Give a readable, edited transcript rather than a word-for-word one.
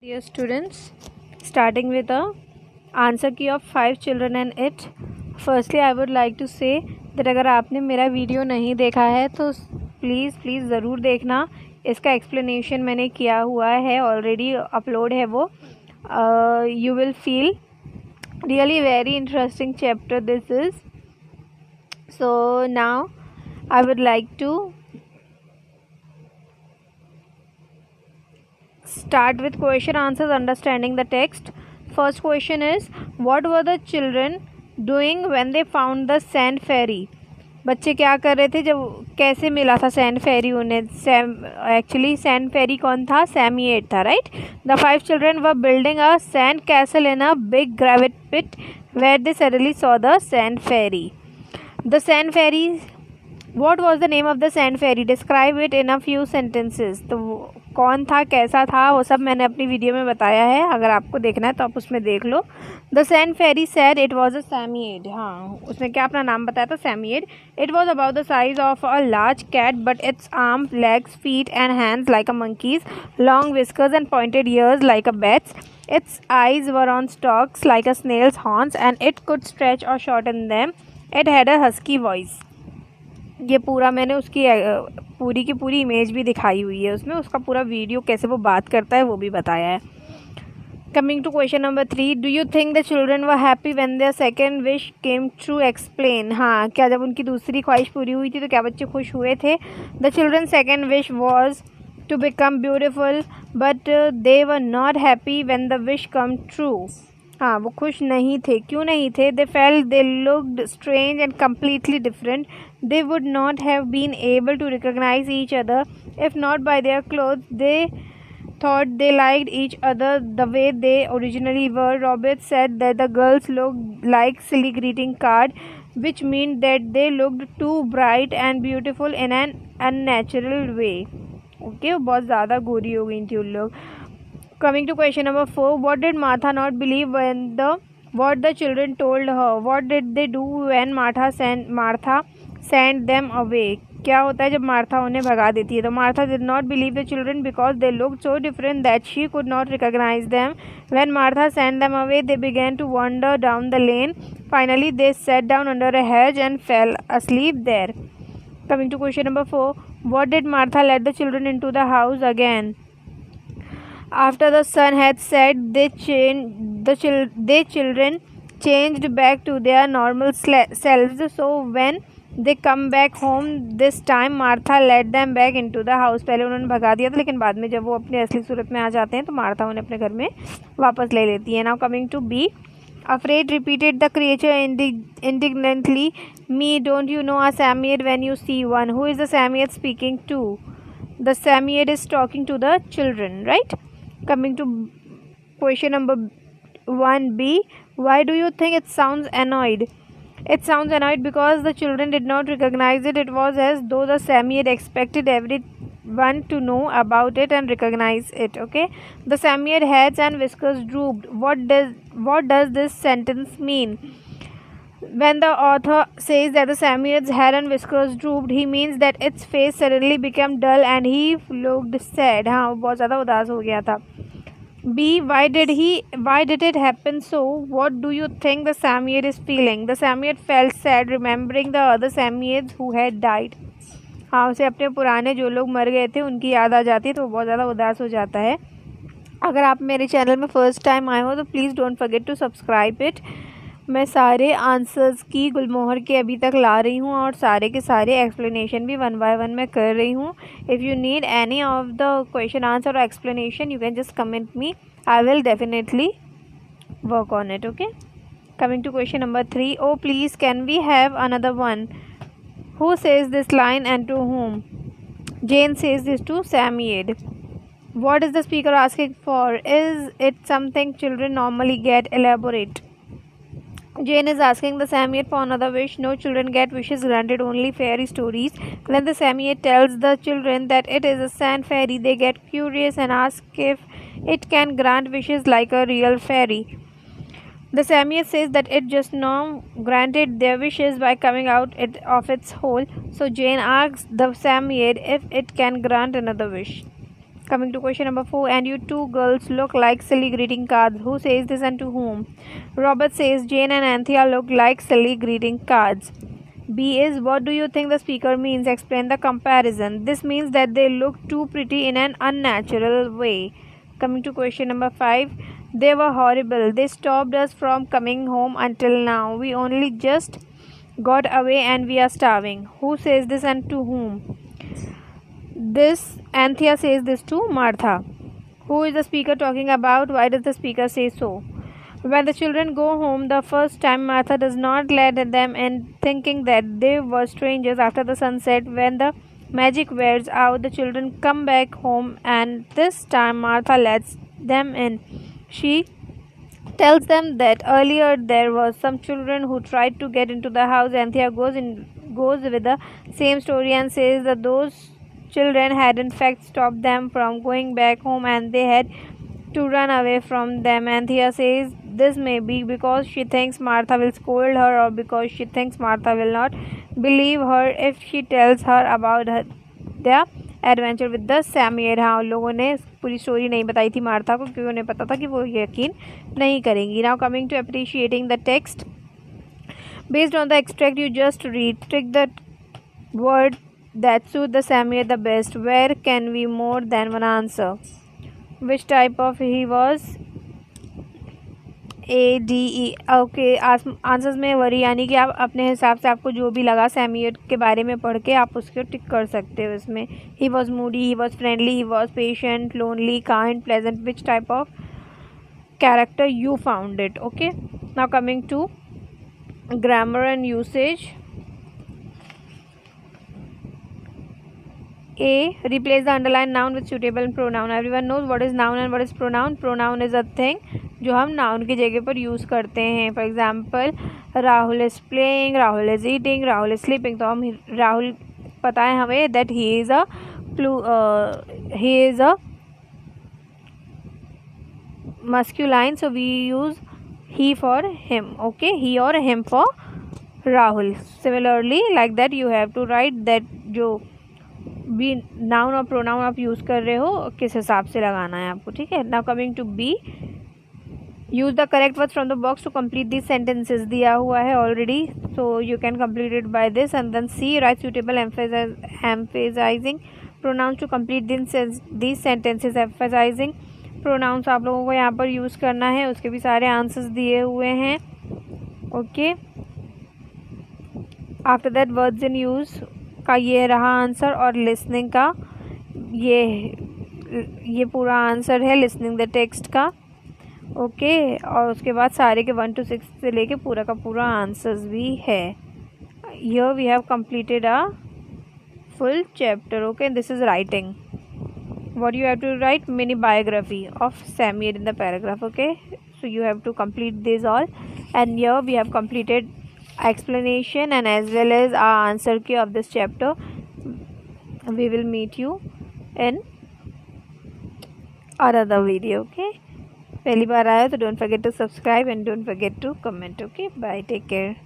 Dear students, starting with a answer key of 5 children and it. Firstly, I would like to say that अगर आपने मेरा video नहीं देखा है तो प्लीज़ ज़रूर देखना. इसका एक्सप्लेनेशन मैंने किया हुआ है, ऑलरेडी अपलोड है वो. You will feel really very interesting chapter this is. So now I would like to start with question answers, understanding the text. First question is, what were the children doing when they found the sand fairy? बच्चे क्या कर रहे थे जब कैसे मिला था sand फेरी उन्हें? एक्चुअली सैंड फेरी कौन था? सैमी था, right? The 5 children were building a sand castle in a big gravel pit where they suddenly saw the sand fairy. The sand fairy, what was the name of the sand fairy? Describe it in a few sentences. तो कौन था, कैसा था, वो सब मैंने अपनी video में बताया है. अगर आपको देखना है तो आप उसमें देख लो. The sand fairy said it was a Psammead. हाँ, उसने क्या अपना नाम बताया था? Psammead. It was about the size of a large cat but its arms, legs, feet and hands like a monkey's, long whiskers and pointed ears like a bat's. Its eyes were on stalks like a snail's horns and it could stretch or shorten them. It had a husky voice. ये पूरा मैंने उसकी पूरी की पूरी image भी दिखाई हुई है उसमें, उसका पूरा वीडियो कैसे वो बात करता है वो भी बताया है. Coming to question number 3, do you think the children were happy when their second wish came true? Explain. हाँ, क्या जब उनकी दूसरी ख्वाहिश पूरी हुई थी तो क्या बच्चे खुश हुए थे? The children second wish was to become beautiful but they were not happy when the wish come true. हाँ, वो खुश नहीं थे. क्यों नहीं थे? They felt they looked strange and completely different. They would not have been able to recognize each other if not by their clothes. They thought they liked each other the way they originally were. Robert said that the girls looked like silly greeting card, which meant that they looked too bright and beautiful in an unnatural way. Okay, बहुत ज़्यादा गोरी हो गई थी उन लोग. Coming to question number 4, what did Martha not believe when what the children told her? What did they do when Martha sent them away? क्या होता है जब मार्था उन्हें भगा देती है? तो Martha did not believe the children because they looked so different that she could not recognize them. When Martha sent them away, they began to wander down the lane. Finally, they sat down under a hedge and fell asleep there. Coming to question number 4, what did Martha let the children into the house again? After the sun had set, children changed back to their normal selves. So when they come back home this time, Martha let them back into the house. पहले उन्होंने भगा दिया था, लेकिन बाद में जब वो अपनी असली सूरत में आ जाते हैं तो मार्था उन्हें अपने घर में वापस ले लेती है. Now coming to B, afraid repeated the creature indignantly. Me, don't you know a Samiad when you see one? Who is the Samiad speaking to? The Samiad is talking to the children, right? Coming to question number 1B, why do you think it sounds annoyed? It sounds annoyed because the children did not recognize it. It was as though the Samiad expected everyone to know about it and recognize it. Okay, the Samiad heads and whiskers drooped. What does this sentence mean? When the author says that the Samiad's head and whiskers drooped, he means that its face suddenly became dull and he looked sad. हाँ, वो बहुत ज़्यादा उदास हो गया था. B, why did it happen so? What do you think the Samiad is feeling? The Samiad felt sad remembering the other Samiads who had died. हाँ, उसे अपने पुराने जो लोग मर गए थे उनकी याद आ जाती है तो वो बहुत ज़्यादा उदास हो जाता है. अगर आप मेरे चैनल में फ़र्स्ट टाइम आए हो तो please don't forget to subscribe it. मैं सारे आंसर्स की गुलमोहर के अभी तक ला रही हूँ और सारे के सारे एक्सप्लेनेशन भी 1 by 1 मैं कर रही हूँ. If you need any of the question answer और explanation you can just comment me. I will definitely work on it. Okay, coming to question number 3, oh please can we have another one? Who says this line and to whom? Jane says this to Samiad. What is the speaker asking for? Is it something children normally get? Elaborate. Jane is asking the Samiad for another wish. No children get wishes granted, only fairy stories. When the Samiad tells the children that it is a sand fairy, they get curious and ask if it can grant wishes like a real fairy. The Samiad says that it just now granted their wishes by coming out of its hole. So Jane asks the Samiad if it can grant another wish. Coming to question number 4, and you two girls look like silly greeting cards. Who says this and to whom? Robert says Jane and Anthea look like silly greeting cards. B is, what do you think the speaker means? Explain the comparison. This means that they look too pretty in an unnatural way. Coming to question number 5, they were horrible. They stopped us from coming home until now. We only just got away and we are starving. Who says this and to whom? This Anthea says this to Martha. Who is the speaker talking about? Why does the speaker say so? When the children go home the first time, Martha does not let them in, thinking that they were strangers. After the sunset, when the magic wears out, the children come back home, and this time Martha lets them in. She tells them that earlier there were some children who tried to get into the house. Anthea goes with the same story and says that those children had in fact stopped them from going back home and they had to run away from them. Anthea says this may be because she thinks Martha will scold her, or because she thinks Martha will not believe her if she tells her about their adventure with the Psammead. हाँ, उन लोगों ने पूरी story नहीं बताई थी Martha को, क्योंकि उन्हें पता था कि वो यकीन नहीं करेंगी. Now coming to appreciating the text. Based on the extract you just read, trick the word that suit the Samir the best. Where can we more than one answer? Which type of he was? A, D, E. Okay, answers में worry, यानी कि आप अपने हिसाब से आपको जो भी लगा सैमियर के बारे में पढ़ के आप उसको टिक कर सकते हो इसमें. He was moody, he was friendly, he was patient, lonely, kind, pleasant. Which type of character you found it. Okay, now coming to grammar and usage. A. Replace the underlined noun with suitable pronoun. Everyone knows what is noun and what is pronoun. Pronoun is a thing जो हम noun की जगह पर use करते हैं. For example, Rahul is playing, Rahul is eating, Rahul is sleeping. तो हम राहुल पता है हमें that he is a masculine, so we use he for him. Okay, he or him for Rahul. Similarly, like that you have to write that जो भी noun और pronoun आप use कर रहे हो किस हिसाब से लगाना है आपको. ठीक है. Now coming to B, use the correct words from the box to complete this sentences. दिया हुआ है already, so you can complete it by this. And then C, write suitable emphasizing pronouns to complete this sentences. Emphasizing pronouns आप लोगों को यहाँ पर use करना है, उसके भी सारे आंसर्स दिए हुए हैं. Okay, after that words in use का ये रहा आंसर, और लिसनिंग का ये पूरा आंसर है लिसनिंग द टेक्स्ट का. ओके, और उसके बाद सारे के 1 to 6 से लेके पूरा का पूरा आंसर्स भी है. Here we have completed a full chapter. Okay, this is writing. what you have to write, mini biography of Samir in the paragraph. Okay, so you have to complete this all, and here we have completed explanation and as well as our answer key of this chapter. We will meet you in another video. Okay, पहली बार आया तो don't forget to subscribe and don't forget to comment. Okay, bye, take care.